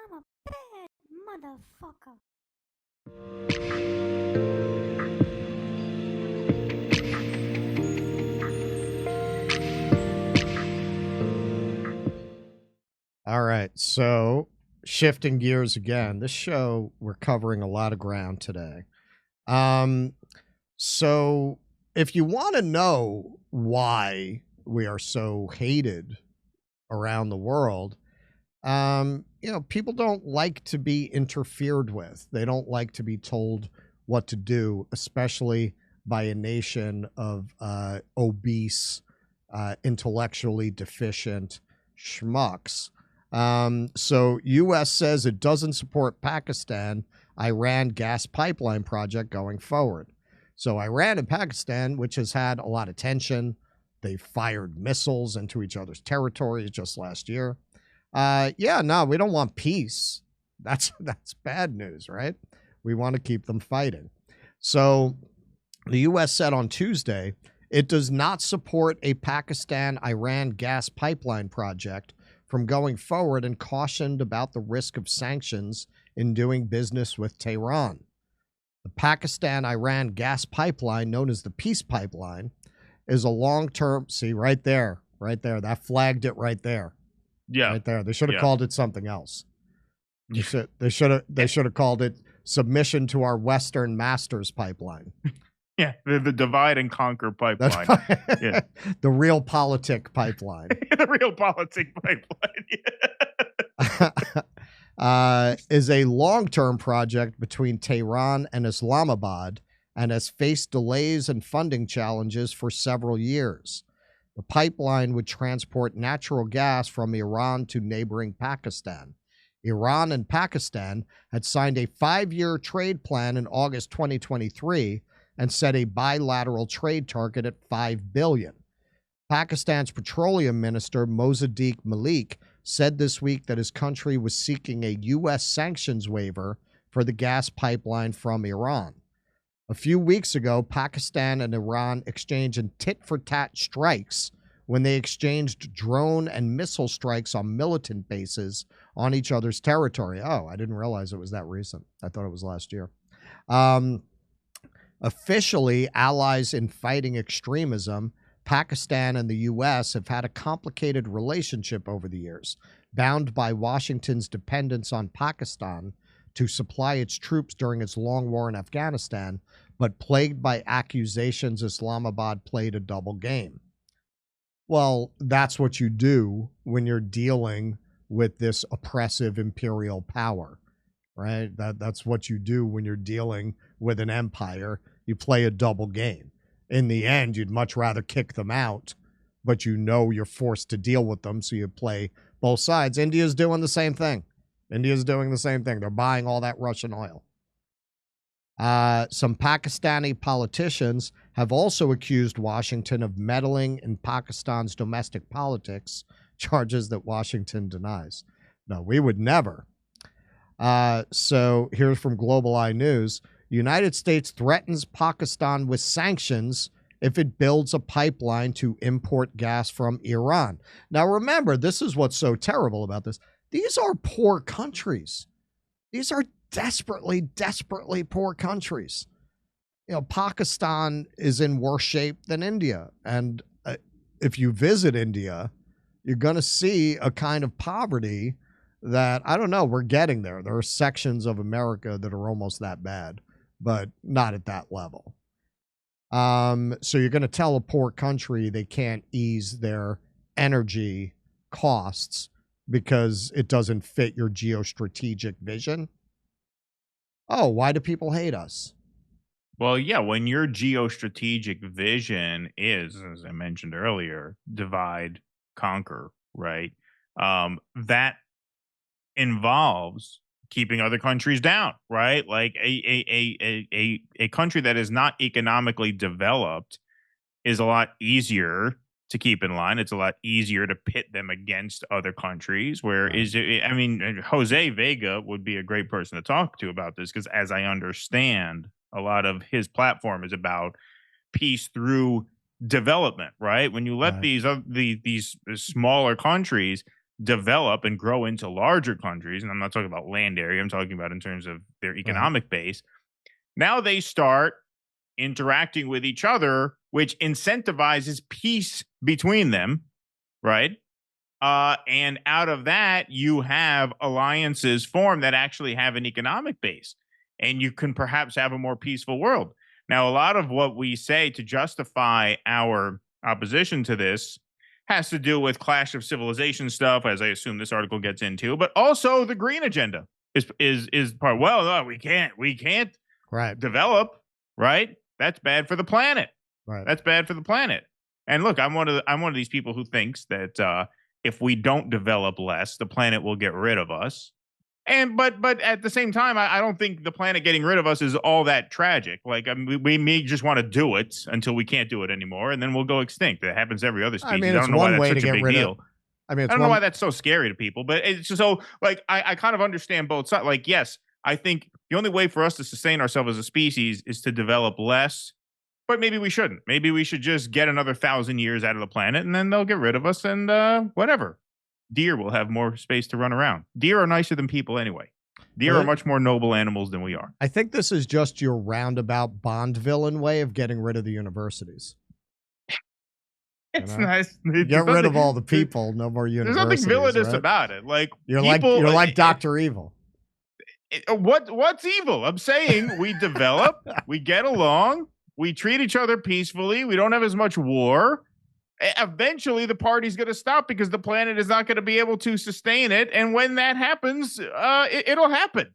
I'm a bad motherfucker. All right, so shifting gears again. This show, we're covering a lot of ground today. So if you want to know why we are so hated around the world, people don't like to be interfered with. They don't like to be told what to do, especially by a nation of obese, intellectually deficient schmucks. So U.S. says it doesn't support Pakistan-Iran gas pipeline project going forward. So Iran and Pakistan, which has had a lot of tension, they fired missiles into each other's territories just last year. We don't want peace. That's bad news, right? We want to keep them fighting. So the U.S. said on Tuesday it does not support a Pakistan-Iran gas pipeline project from going forward and cautioned about the risk of sanctions in doing business with Tehran. The Pakistan-Iran gas pipeline, known as the Peace Pipeline, is a long-term... See, right there. That flagged it right there. Yeah. Right there. They should have called it something else. They should have called it Submission to Our Western Masters Pipeline. Yeah, the divide and conquer pipeline. Yeah. The real politic pipeline. The real politic pipeline. Is a long-term project between Tehran and Islamabad and has faced delays and funding challenges for several years. The pipeline would transport natural gas from Iran to neighboring Pakistan. Iran and Pakistan had signed a 5-year trade plan in August 2023 and set a bilateral trade target at $5 billion. Pakistan's Petroleum Minister Mosaddeq Malik said this week that his country was seeking a U.S. sanctions waiver for the gas pipeline from Iran. A few weeks ago, Pakistan and Iran exchanged tit-for-tat strikes when they exchanged drone and missile strikes on militant bases on each other's territory. Oh, I didn't realize it was that recent. I thought it was last year. Officially, allies in fighting extremism, Pakistan and the U.S. have had a complicated relationship over the years, bound by Washington's dependence on Pakistan to supply its troops during its long war in Afghanistan, but plagued by accusations Islamabad played a double game. Well, that's what you do when you're dealing with this oppressive imperial power, right? That's what you do when you're dealing with an empire. You play a double game. In the end, you'd much rather kick them out, but you know you're forced to deal with them, so you play both sides. India's doing the same thing. They're buying all that Russian oil. Some Pakistani politicians have also accused Washington of meddling in Pakistan's domestic politics, charges that Washington denies. No, we would never. So here's from Global Eye News. United States threatens Pakistan with sanctions if it builds a pipeline to import gas from Iran. Now, remember, this is what's so terrible about this. These are poor countries. These are desperately, desperately poor countries. Pakistan is in worse shape than India. And if you visit India, you're going to see a kind of poverty that, I don't know, we're getting there. There are sections of America that are almost that bad, but not at that level. So you're going to tell a poor country they can't ease their energy costs because it doesn't fit your geostrategic vision. Oh, why do people hate us? Well, yeah, when your geostrategic vision is, as I mentioned earlier, divide, conquer, right? That involves keeping other countries down, right? Like a country that is not economically developed is a lot easier to keep in line. It's a lot easier to pit them against other countries. Jose Vega would be a great person to talk to about this, because as I understand, a lot of his platform is about peace through development, right? When you let these smaller countries develop and grow into larger countries, and I'm not talking about land area, I'm talking about in terms of their economic base, now they start interacting with each other, which incentivizes peace between them, right? And out of that, you have alliances formed that actually have an economic base, and you can perhaps have a more peaceful world. Now, a lot of what we say to justify our opposition to this has to do with clash of civilization stuff, as I assume this article gets into, but also the green agenda is part. Well, no, we can't develop, right? That's bad for the planet. Right. That's bad for the planet. And look, I'm one of these people who thinks that if we don't develop less, the planet will get rid of us. And but at the same time, I don't think the planet getting rid of us is all that tragic. Like, I mean, we may just want to do it until we can't do it anymore, and then we'll go extinct. That happens to every other species. I mean, I it's don't know why one way that's to such a get big rid deal. of. I mean, I don't know why that's so scary to people, but it's just so, like, I kind of understand both sides. Like, yes, I think the only way for us to sustain ourselves as a species is to develop less, but maybe we shouldn't. Maybe we should just get another 1,000 years out of the planet, and then they'll get rid of us, and whatever. Deer will have more space to run around. Deer are nicer than people anyway. Deer are much more noble animals than we are. I think this is just your roundabout Bond villain way of getting rid of the universities. It's nice. Get rid of all the people, no more universities. There's nothing villainous right? about it. Like, you're people, like Dr. Evil. What's evil? I'm saying we develop, we get along, we treat each other peacefully, we don't have as much war. Eventually, the party's going to stop because the planet is not going to be able to sustain it. And when that happens, it'll happen.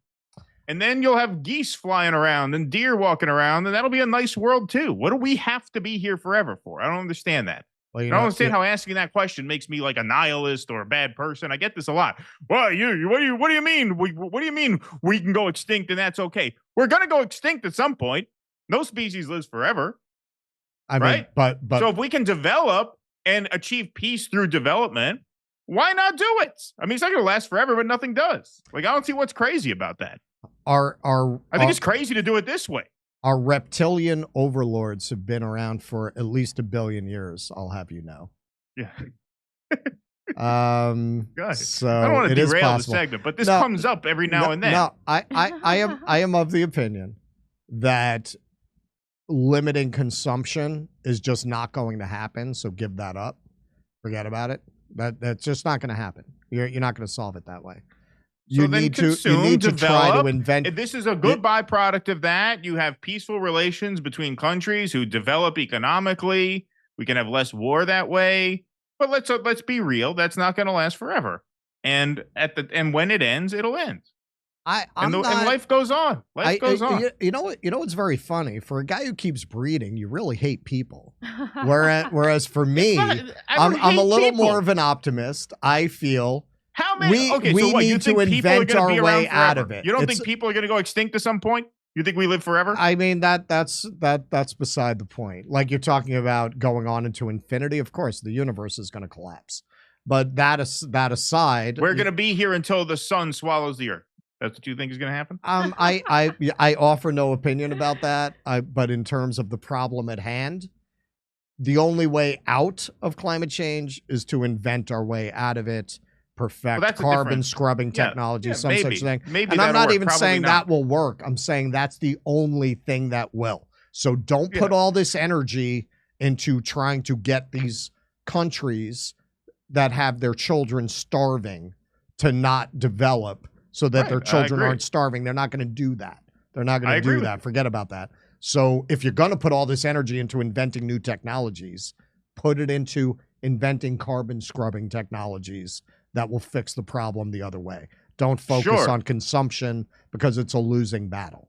And then you'll have geese flying around and deer walking around, and that'll be a nice world too. What do we have to be here forever for? I don't understand that. Well, I don't understand how asking that question makes me like a nihilist or a bad person. I get this a lot. Well, what do you mean? What do you mean we can go extinct and that's okay? We're going to go extinct at some point. No species lives forever. I mean, right? But so if we can develop and achieve peace through development, why not do it? I mean, it's not going to last forever, but nothing does. Like, I don't see what's crazy about that. I think it's crazy to do it this way. Our reptilian overlords have been around for at least 1 billion years. I'll have you know. Yeah. So I don't want to derail the possible. segment, but this comes up every now and then. No, I am of the opinion that limiting consumption is just not going to happen. So give that up. Forget about it. That's just not going to happen. You're not going to solve it that way. You need to try to invent. This is a good byproduct of that. You have peaceful relations between countries who develop economically. We can have less war that way. But let's be real. That's not going to last forever. And when it ends, it'll end. And life goes on. Life goes on. You know what's very funny? For a guy who keeps breeding, you really hate people. Whereas for me, I'm a little more of an optimist. I feel how many? We need to invent our way out of it. You don't think people are going to go extinct at some point? You think we live forever? I mean, that's beside the point. Like, you're talking about going on into infinity. Of course, the universe is going to collapse. But that aside, we're going to be here until the sun swallows the earth. That's what you think is going to happen? I offer no opinion about that. But in terms of the problem at hand, the only way out of climate change is to invent our way out of it, perfect carbon scrubbing technology, such thing. And I'm not even saying that will work. I'm saying that's the only thing that will. So don't put all this energy into trying to get these countries that have their children starving to not develop so that their children aren't starving. They're not going to do that. They're not going to do that. Forget about that. So if you're going to put all this energy into inventing new technologies, put it into inventing carbon scrubbing technologies that will fix the problem the other way. Don't focus on consumption because it's a losing battle.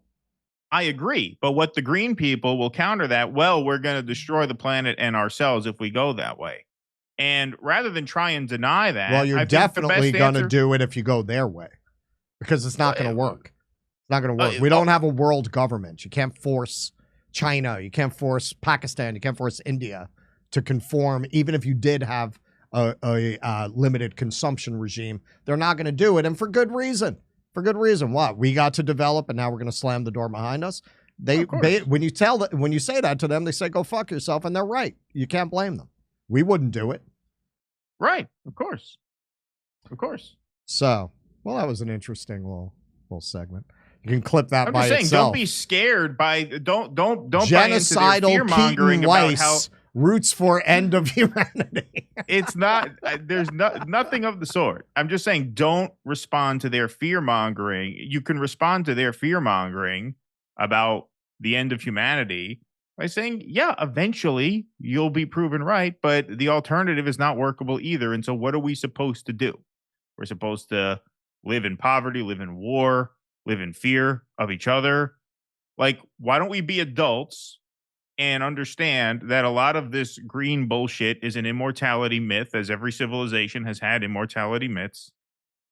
I agree. But what the green people will counter that, well, we're going to destroy the planet and ourselves if we go that way. And rather than try and deny that, well, you're definitely going to do it if you go their way. Because it's not going to work. It's not going to work. We don't have a world government. You can't force China. You can't force Pakistan. You can't force India to conform. Even if you did have a limited consumption regime, they're not going to do it. And for good reason. For good reason. What? We got to develop and now we're going to slam the door behind us. When you say that to them, they say, go fuck yourself. And they're right. You can't blame them. We wouldn't do it. Right. Of course. Of course. So, well, that was an interesting little segment. You can clip that I'm by just saying, itself. don't be scared by don't buy into their Genocidal fear mongering Keaton about how Weiss roots for end of humanity. it's not. There's nothing of the sort. I'm just saying, don't respond to their fear mongering. You can respond to their fear mongering about the end of humanity by saying, yeah, eventually you'll be proven right, but the alternative is not workable either. And so what are we supposed to do? We're supposed to live in poverty, live in war, live in fear of each other. Like, why don't we be adults and understand that a lot of this green bullshit is an immortality myth, as every civilization has had immortality myths,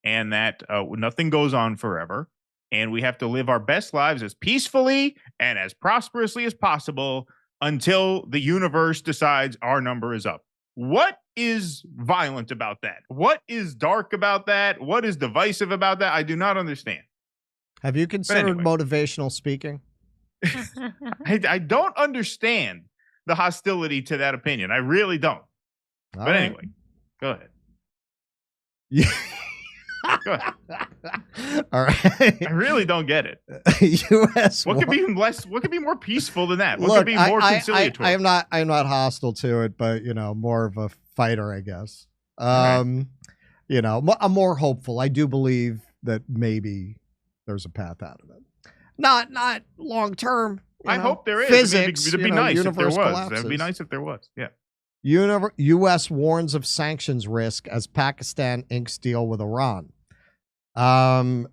and that nothing goes on forever. And we have to live our best lives as peacefully and as prosperously as possible until the universe decides our number is up. What is violent about that? What is dark about that? What is divisive about that? I do not understand. Have you considered motivational speaking? I don't understand the hostility to that opinion. I really don't. All but right. anyway, go ahead. Yeah. Go ahead. All right. I really don't get it. U.S. What could be less? What could be more peaceful than that? What Look, could be more conciliatory? I'm not hostile to it, but more of a fighter, I guess. Right. I'm more hopeful. I do believe that maybe there's a path out of it. Not long term. I hope there is. Physics, it'd be nice if there was. collapses. That'd be nice if there was. Yeah. U.S. warns of sanctions risk as Pakistan inks deal with Iran. Hey,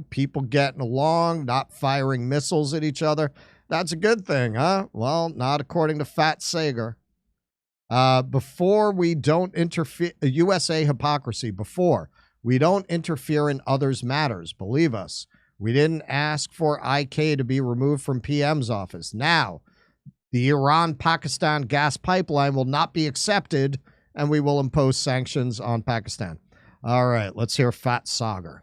people getting along, not firing missiles at each other. That's a good thing, huh? Well, not according to Fat Sager. Before we don't interfere, USA hypocrisy. Before we don't interfere in others' matters. Believe us. We didn't ask for IK to be removed from PM's office. Now, the Iran-Pakistan gas pipeline will not be accepted, and we will impose sanctions on Pakistan. All right, let's hear Fat Sagar.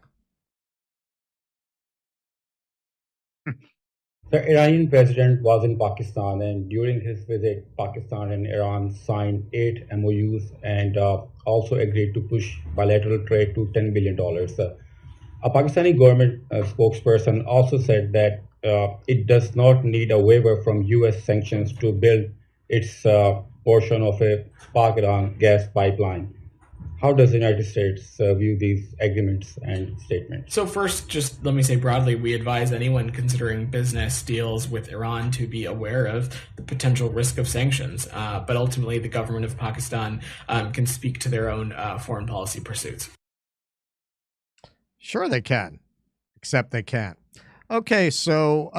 The Iranian president was in Pakistan, and during his visit, Pakistan and Iran signed 8 MOUs and also agreed to push bilateral trade to $10 billion. A Pakistani government spokesperson also said that it does not need a waiver from U.S. sanctions to build its portion of a Pak-Iran gas pipeline. How does the United States view these agreements and statements? So first, just let me say broadly, we advise anyone considering business deals with Iran to be aware of the potential risk of sanctions. But ultimately, the government of Pakistan can speak to their own foreign policy pursuits. Sure they can, except they can't. Okay, so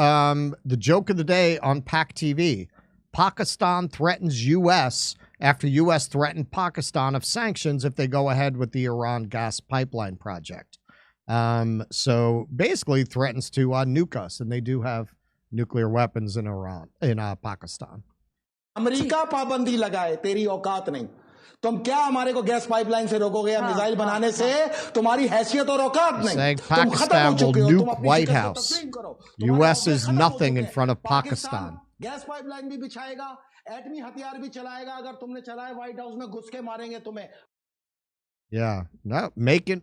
the joke of the day on PAC TV. Pakistan threatens U.S. after U.S. threatened Pakistan of sanctions if they go ahead with the Iran gas pipeline project. So basically threatens to nuke us, and they do have nuclear weapons in Pakistan. America पाबंदी लगाए तेरी औकात नहीं तुम क्या हमारे को gas pipeline से रोकोगे या मिसाइल बनाने से तुम्हारी हैसियत और औकात नहीं तुम खत्म हो चुके हो तुम अपनी शिकस्त को तस्लीम करो U.S. is nothing in front of Pakistan. Gas pipeline भी बिछाएगा एटमी हथियार भी चलाएगा अगर तुमने चलाए व्हाइट हाउस में घुस के मारेंगे तुम्हें. Yeah, no, making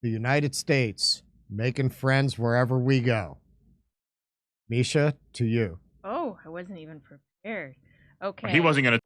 the United States, making friends wherever we go. Misha, to you. Oh, I wasn't even prepared. Okay. He wasn't going to.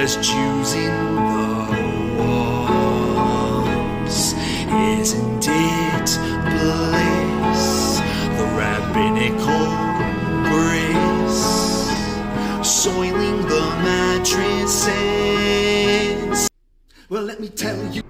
just choosing the ones. Isn't it bliss? The rabbinical grace, soiling the mattresses. Well, let me tell you.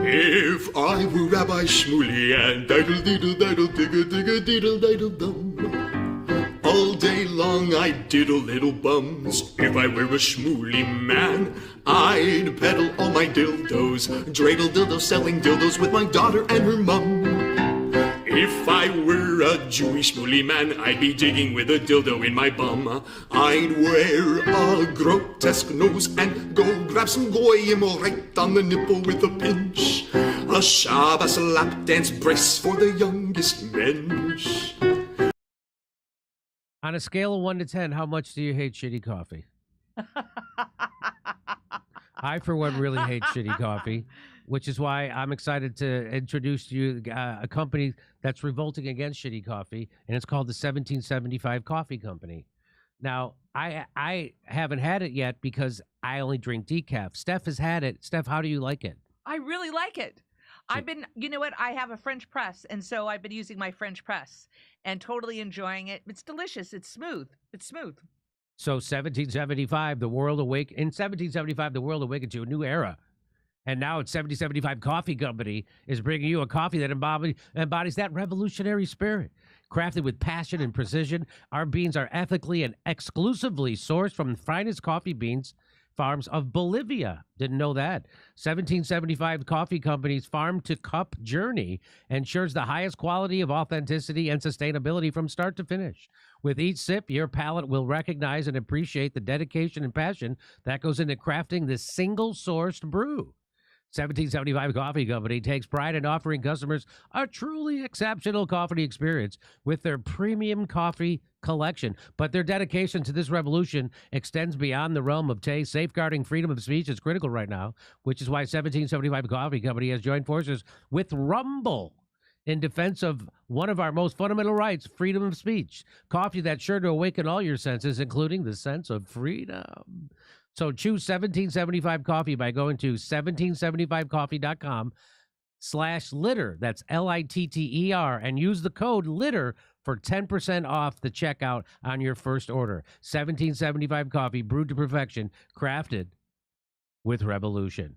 If I were Rabbi Shmuley and diddle diddle diddle digga digga diddle diddle dum, all day long I'd diddle little bums. If I were a Shmuley man, I'd peddle all my dildos, dreidel dildos, selling dildos with my daughter and her mum. If I were a Jewish Shmuley man, I'd be digging with a dildo in my bum. I'd wear a grotesque nose and go grab some goyim right on the nipple with a pinch. A Shabbos lap dance brace for the youngest mensch. On a scale of 1 to 10, how much do you hate shitty coffee? I, for one, really hate shitty coffee, which is why I'm excited to introduce to you a company that's revolting against shitty coffee, and it's called the 1775 Coffee Company. Now, I haven't had it yet because I only drink decaf. Steph has had it. Steph, how do you like it? I really like it. I've been, you know what? I have a French press, and so I've been using my French press and totally enjoying it. It's delicious. It's smooth. It's smooth. So 1775, the world awake. In 1775, the world awakened to a new era. And now it's 1775 Coffee Company is bringing you a coffee that embodies that revolutionary spirit. Crafted with passion and precision, our beans are ethically and exclusively sourced from the finest coffee beans farms of Bolivia. Didn't know that. 1775 Coffee Company's farm-to-cup journey ensures the highest quality of authenticity and sustainability from start to finish. With each sip, your palate will recognize and appreciate the dedication and passion that goes into crafting this single-sourced brew. 1775 Coffee Company takes pride in offering customers a truly exceptional coffee experience with their premium coffee collection. But their dedication to this revolution extends beyond the realm of taste. Safeguarding freedom of speech is critical right now, which is why 1775 Coffee Company has joined forces with Rumble in defense of one of our most fundamental rights, freedom of speech. Coffee that's sure to awaken all your senses, including the sense of freedom. So choose 1775 Coffee by going to 1775coffee.com/litter. That's LITTER, and use the code LITTER for 10% off the checkout on your first order. 1775 Coffee, brewed to perfection, crafted with revolution.